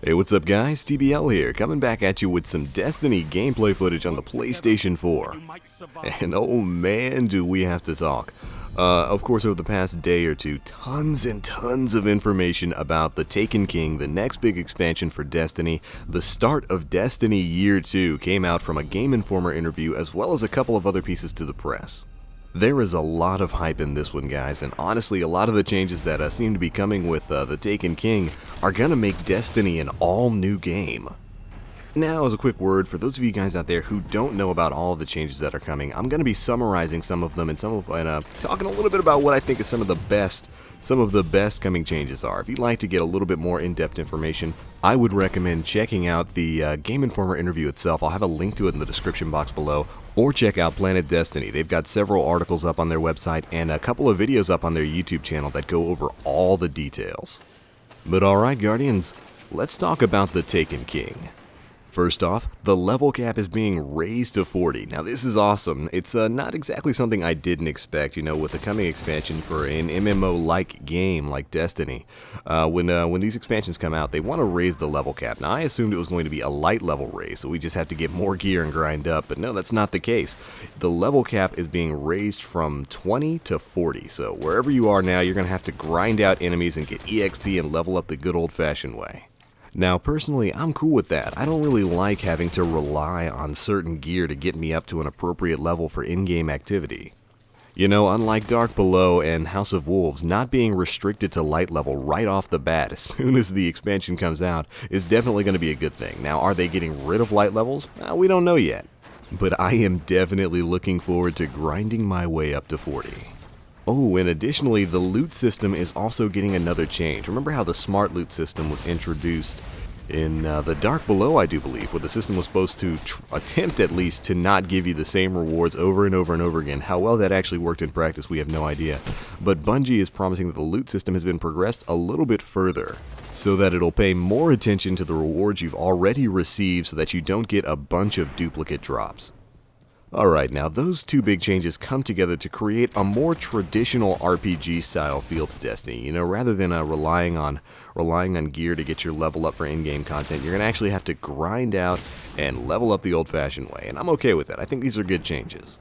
Hey, what's up guys? TBL here, coming back at you with some Destiny gameplay footage on the PlayStation 4. And oh man, do we have to talk. Of course, over the past day or two, tons and tons of information about the Taken King, the next big expansion for Destiny. The start of Destiny Year 2 came out from a Game Informer interview, as well as a couple of other pieces to the press. There is a lot of hype in this one, guys, and honestly, a lot of the changes that seem to be coming with the Taken King are gonna make Destiny an all-new game. Now, as a quick word, for those of you guys out there who don't know about all of the changes that are coming, I'm gonna be summarizing some of them and talking a little bit about what I think is some of the best coming changes are. If you'd like to get a little bit more in-depth information, I would recommend checking out the Game Informer interview itself. I'll have a link to it in the description box below, or check out Planet Destiny. They've got several articles up on their website and a couple of videos up on their YouTube channel that go over all the details. But alright Guardians, let's talk about the Taken King. First off, the level cap is being raised to 40. Now this is awesome. It's not exactly something I didn't expect, you know, with the coming expansion for an MMO-like game like Destiny. When these expansions come out, they want to raise the level cap. Now I assumed it was going to be a light level raise, so we just have to get more gear and grind up, but no, that's not the case. The level cap is being raised from 20 to 40, so wherever you are now, you're going to have to grind out enemies and get EXP and level up the good old-fashioned way. Now, personally, I'm cool with that. I don't really like having to rely on certain gear to get me up to an appropriate level for in-game activity. You know, unlike Dark Below and House of Wolves, not being restricted to light level right off the bat as soon as the expansion comes out is definitely going to be a good thing. Now, are they getting rid of light levels? We don't know yet. But I am definitely looking forward to grinding my way up to 40. Oh, and additionally, the loot system is also getting another change. Remember how the smart loot system was introduced in the Dark Below, I do believe, where the system was supposed to attempt at least to not give you the same rewards over and over and over again. How well that actually worked in practice, we have no idea. But Bungie is promising that the loot system has been progressed a little bit further, so that it'll pay more attention to the rewards you've already received so that you don't get a bunch of duplicate drops. Alright, now those two big changes come together to create a more traditional RPG style feel to Destiny. You know, rather than relying on gear to get your level up for in-game content, you're going to actually have to grind out and level up the old-fashioned way, and I'm okay with that. I think these are good changes.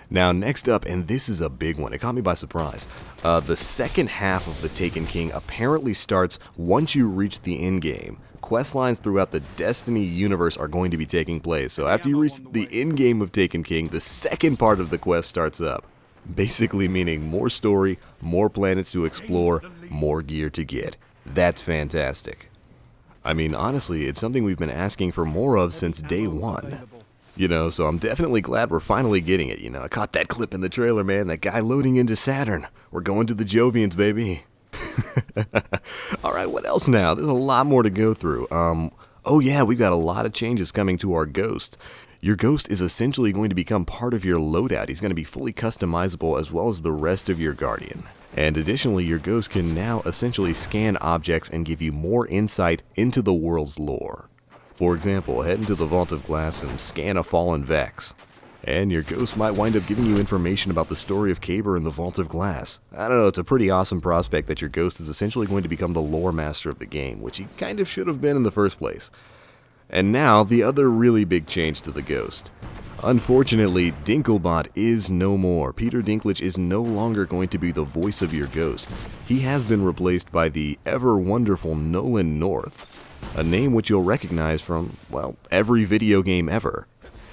Now next up, and this is a big one, it caught me by surprise, the second half of the Taken King apparently starts once you reach the in-game. Quest lines throughout the Destiny universe are going to be taking place, so after you reach the in-game of Taken King, the second part of the quest starts up. Basically meaning more story, more planets to explore, more gear to get. That's fantastic. I mean, honestly, it's something we've been asking for more of since day one. You know, so I'm definitely glad we're finally getting it. You know, I caught that clip in the trailer, man, that guy loading into Saturn. We're going to the Jovians, baby. Alright, what else now? There's a lot more to go through. Oh yeah, we've got a lot of changes coming to our Ghost. Your Ghost is essentially going to become part of your loadout. He's going to be fully customizable as well as the rest of your Guardian. And additionally, your Ghost can now essentially scan objects and give you more insight into the world's lore. For example, head into the Vault of Glass and scan a fallen Vex. And your Ghost might wind up giving you information about the story of Caber and the Vault of Glass. I don't know, it's a pretty awesome prospect that your Ghost is essentially going to become the lore master of the game, which he kind of should have been in the first place. And now, the other really big change to the Ghost. Unfortunately, Dinklebot is no more. Peter Dinklage is no longer going to be the voice of your Ghost. He has been replaced by the ever-wonderful Nolan North, a name which you'll recognize from, well, every video game ever.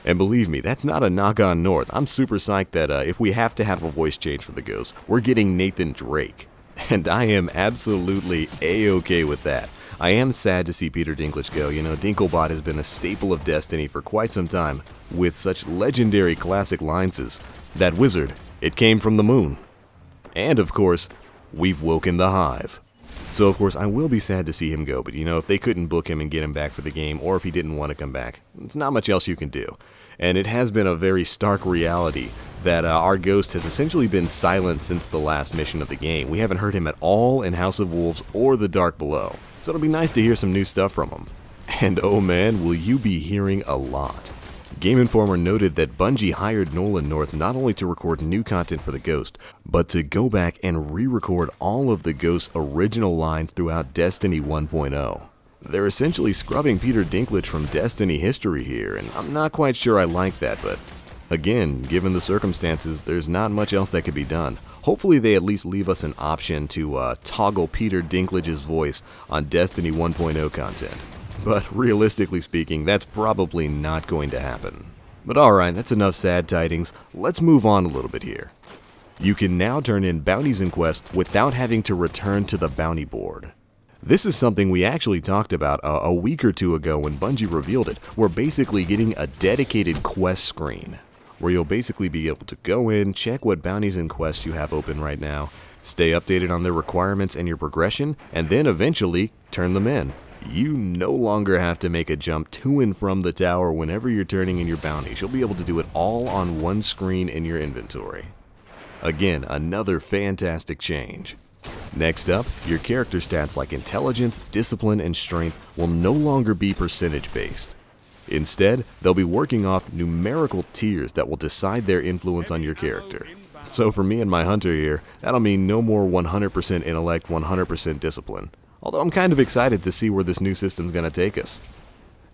And believe me, that's not a knock on North. I'm super psyched that if we have to have a voice change for the Ghost, we're getting Nathan Drake. And I am absolutely A-okay with that. I am sad to see Peter Dinklage go. You know, Dinklebot has been a staple of Destiny for quite some time, with such legendary classic lines as, "That wizard, it came from the moon." And of course, "We've woken the hive." So of course, I will be sad to see him go, but you know, if they couldn't book him and get him back for the game, or if he didn't want to come back, there's not much else you can do. And it has been a very stark reality that our Ghost has essentially been silent since the last mission of the game. We haven't heard him at all in House of Wolves or the Dark Below, so it'll be nice to hear some new stuff from him. And oh man, will you be hearing a lot. Game Informer noted that Bungie hired Nolan North not only to record new content for the Ghost, but to go back and re-record all of the Ghost's original lines throughout Destiny 1.0. They're essentially scrubbing Peter Dinklage from Destiny history here, and I'm not quite sure I like that, but again, given the circumstances, there's not much else that could be done. Hopefully they at least leave us an option to toggle Peter Dinklage's voice on Destiny 1.0 content. But realistically speaking, that's probably not going to happen. But alright, that's enough sad tidings. Let's move on a little bit here. You can now turn in bounties and quests without having to return to the bounty board. This is something we actually talked about a week or two ago when Bungie revealed it. We're basically getting a dedicated quest screen, where you'll basically be able to go in, check what bounties and quests you have open right now, stay updated on their requirements and your progression, and then eventually turn them in. You no longer have to make a jump to and from the tower whenever you're turning in your bounties. You'll be able to do it all on one screen in your inventory. Again, another fantastic change. Next up, your character stats like intelligence, discipline, and strength will no longer be percentage based. Instead, they'll be working off numerical tiers that will decide their influence on your character. So for me and my hunter here, that'll mean no more 100% intellect, 100% discipline. Although I'm kind of excited to see where this new system's gonna take us.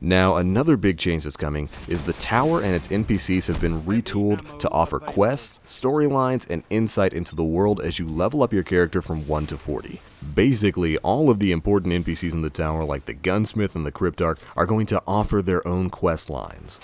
Now, another big change that's coming is the tower and its NPCs have been retooled to offer quests, storylines, and insight into the world as you level up your character from 1 to 40. Basically, all of the important NPCs in the tower, like the gunsmith and the cryptarch, are going to offer their own quest lines.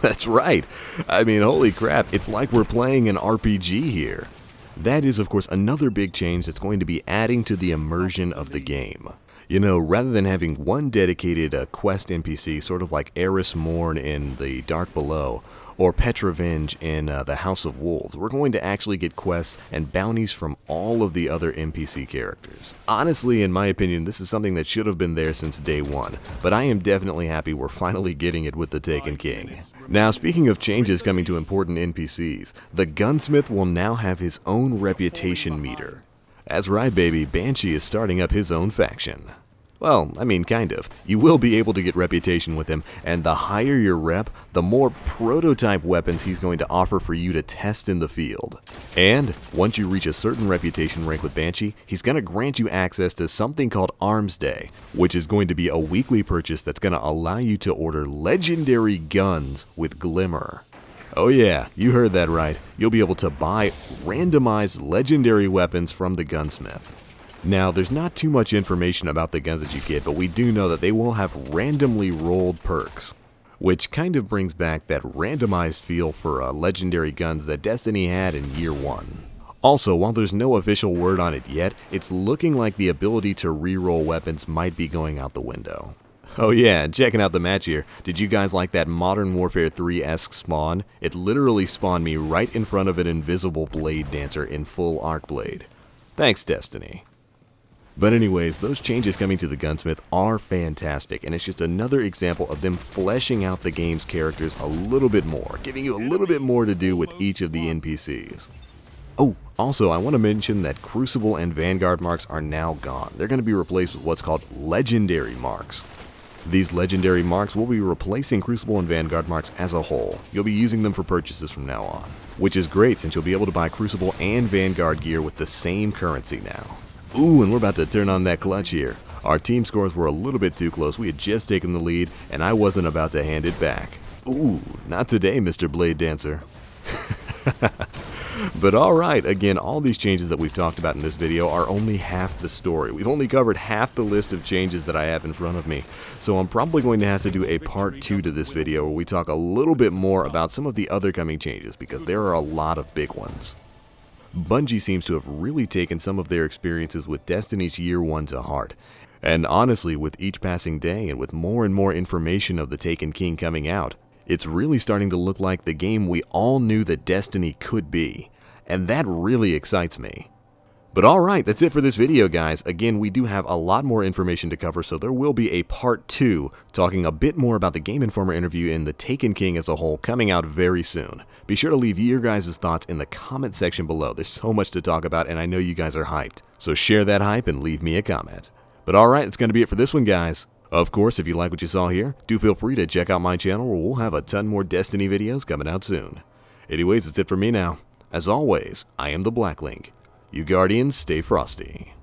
That's right. I mean, holy crap, it's like we're playing an RPG here. That is, of course, another big change that's going to be adding to the immersion of the game. You know, rather than having one dedicated quest NPC, sort of like Eris Morn in The Dark Below, or Petrovenge in The House of Wolves, we're going to actually get quests and bounties from all of the other NPC characters. Honestly, in my opinion, this is something that should have been there since day one, but I am definitely happy we're finally getting it with the Taken King. Now, speaking of changes coming to important NPCs, the gunsmith will now have his own reputation meter. That's right, baby, Banshee is starting up his own faction. Well, I mean, kind of. You will be able to get reputation with him, and the higher your rep, the more prototype weapons he's going to offer for you to test in the field. And once you reach a certain reputation rank with Banshee, he's going to grant you access to something called Arms Day, which is going to be a weekly purchase that's going to allow you to order legendary guns with Glimmer. Oh yeah, you heard that right. You'll be able to buy randomized legendary weapons from the gunsmith. Now, there's not too much information about the guns that you get, but we do know that they will have randomly rolled perks, which kind of brings back that randomized feel for legendary guns that Destiny had in Year 1. Also, while there's no official word on it yet, it's looking like the ability to reroll weapons might be going out the window. Oh yeah, and checking out the match here, did you guys like that Modern Warfare 3-esque spawn? It literally spawned me right in front of an invisible blade dancer in full arc blade. Thanks, Destiny. But anyways, those changes coming to the gunsmith are fantastic, and it's just another example of them fleshing out the game's characters a little bit more, giving you a little bit more to do with each of the NPCs. Oh, also, I want to mention that Crucible and Vanguard marks are now gone. They're going to be replaced with what's called Legendary marks. These legendary marks will be replacing Crucible and Vanguard marks as a whole. You'll be using them for purchases from now on, which is great since you'll be able to buy Crucible and Vanguard gear with the same currency now. Ooh, and we're about to turn on that clutch here. Our team scores were a little bit too close. We had just taken the lead, and I wasn't about to hand it back. Ooh, not today, Mr. Blade Dancer. But alright, again, all these changes that we've talked about in this video are only half the story. We've only covered half the list of changes that I have in front of me. So I'm probably going to have to do a part 2 to this video where we talk a little bit more about some of the other coming changes, because there are a lot of big ones. Bungie seems to have really taken some of their experiences with Destiny's Year 1 to heart. And honestly, with each passing day and with more and more information of the Taken King coming out, it's really starting to look like the game we all knew that Destiny could be, and that really excites me. But alright, that's it for this video, guys. Again, we do have a lot more information to cover, so there will be a part 2 talking a bit more about the Game Informer interview and the Taken King as a whole coming out very soon. Be sure to leave your guys' thoughts in the comment section below. There's so much to talk about, and I know you guys are hyped. So share that hype and leave me a comment. But alright, that's going to be it for this one, guys. Of course, if you like what you saw here, do feel free to check out my channel where we'll have a ton more Destiny videos coming out soon. Anyways, that's it for me now. As always, I am the Black Link. You Guardians, stay frosty.